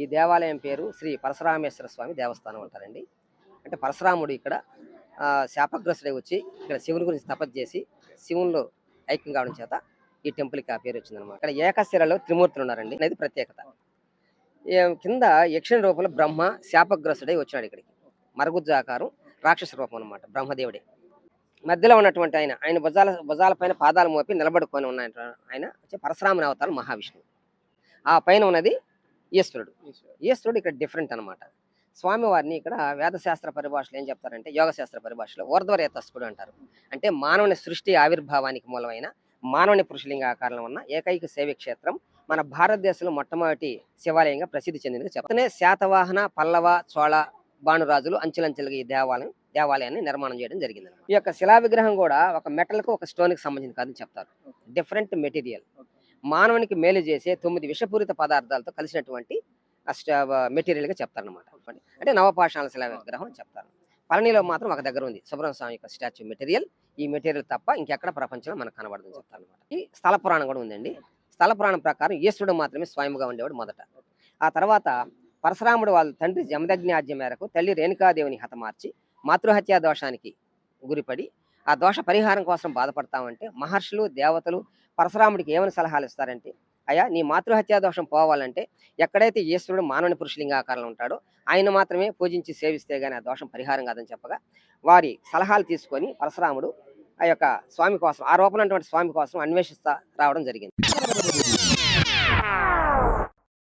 ఈ దేవాలయం పేరు శ్రీ పరశురామేశ్వర స్వామి దేవస్థానం అంటారండి. అంటే పరశురాముడు ఇక్కడ శాపగ్రస్తుడై వచ్చి ఇక్కడ శివుని గురించి తపస్సు చేసి శివునిలో ఐక్యం కావడం చేత ఈ టెంపుల్కి ఆ పేరు వచ్చిందనమాట. ఇక్కడ ఏకశిలలో త్రిమూర్తులు ఉన్నారండి అనేది ప్రత్యేకత. కింద యక్షిణ రూపంలో బ్రహ్మ శాపగ్రస్తుడై వచ్చాడు ఇక్కడికి. మరుగుజ్జ ఆకారం రాక్షస రూపం అనమాట, బ్రహ్మదేవుడే. మధ్యలో ఉన్నటువంటి ఆయన భుజాల పైన పాదాలు మోపి నిలబడుకొని ఉన్న ఆయన వచ్చి పరశురాముని అవతారం మహావిష్ణువు. ఆ పైన ఉన్నది ఈశ్వరుడు. ఈశ్వరుడు ఇక్కడ డిఫరెంట్ అనమాట. స్వామివారిని ఇక్కడ వేదశాస్త్ర పరిభాషలో ఏం చెప్తారంటే, యోగశాస్త్ర పరిభాషలో ఊర్ధ్వరేతస్కుడు అంటారు. అంటే మానవుని సృష్టి ఆవిర్భావానికి మూలమైన మానవుని పురుషలింగ ఆకారంలో ఉన్న ఏకైక శైవ క్షేత్రం మన భారతదేశంలో మొట్టమొదటి శివాలయంగా ప్రసిద్ధి చెందింది చెప్తానే. శాతవాహన, పల్లవ, చోళ బాణురాజులు అంచెలంచెలుగా ఈ దేవాలయాన్ని నిర్మాణం చేయడం జరిగింది. ఈ యొక్క శిలా విగ్రహం కూడా ఒక మెటల్కు ఒక స్టోన్కి సంబంధించి కాదని చెప్తారు. డిఫరెంట్ మెటీరియల్, మానవునికి మేలు చేసే 9 విషపూరిత పదార్థాలతో కలిసినటువంటి మెటీరియల్గా చెప్తారనమాట. అంటే నవపాషాణ శిలా విగ్రహం అని చెప్తారు. పళనిలో మాత్రం ఒక దగ్గర ఉంది సుబ్రహ్మణ్య స్వామి యొక్క స్టాచ్యూ మెటీరియల్. ఈ మెటీరియల్ తప్ప ఇంకెక్కడ ప్రపంచంలో మనకు కనబడదని చెప్తారు అనమాట. ఈ స్థల పురాణం కూడా ఉందండి. స్థల పురాణం ప్రకారం ఈశ్వరుడు మాత్రమే స్వయంగా ఉండేవాడు మొదట. ఆ తర్వాత పరశురాముడు వాళ్ళ తండ్రి జమదగ్ని మేరకు తల్లి రేణుకాదేవిని హతమార్చి మాతృహత్యా దోషానికి గురిపడి ఆ దోష పరిహారం కోసం బాధపడతామంటే మహర్షులు, దేవతలు పరశురాముడికి ఏమని సలహాలు ఇస్తారంటే, అయ్యా నీ మాతృహత్యా దోషం పోవాలంటే ఎక్కడైతే ఈశ్వరుడు మానవుని పురుషలింగ ఆకారంలో ఉంటాడో ఆయన మాత్రమే పూజించి సేవిస్తే గానీ ఆ దోషం పరిహారం కాదని చెప్పగా వారి సలహాలు తీసుకొని పరశురాముడు ఆ యొక్క స్వామి కోసం, ఆ రూపంలో స్వామి కోసం అన్వేషిస్తా రావడం జరిగింది.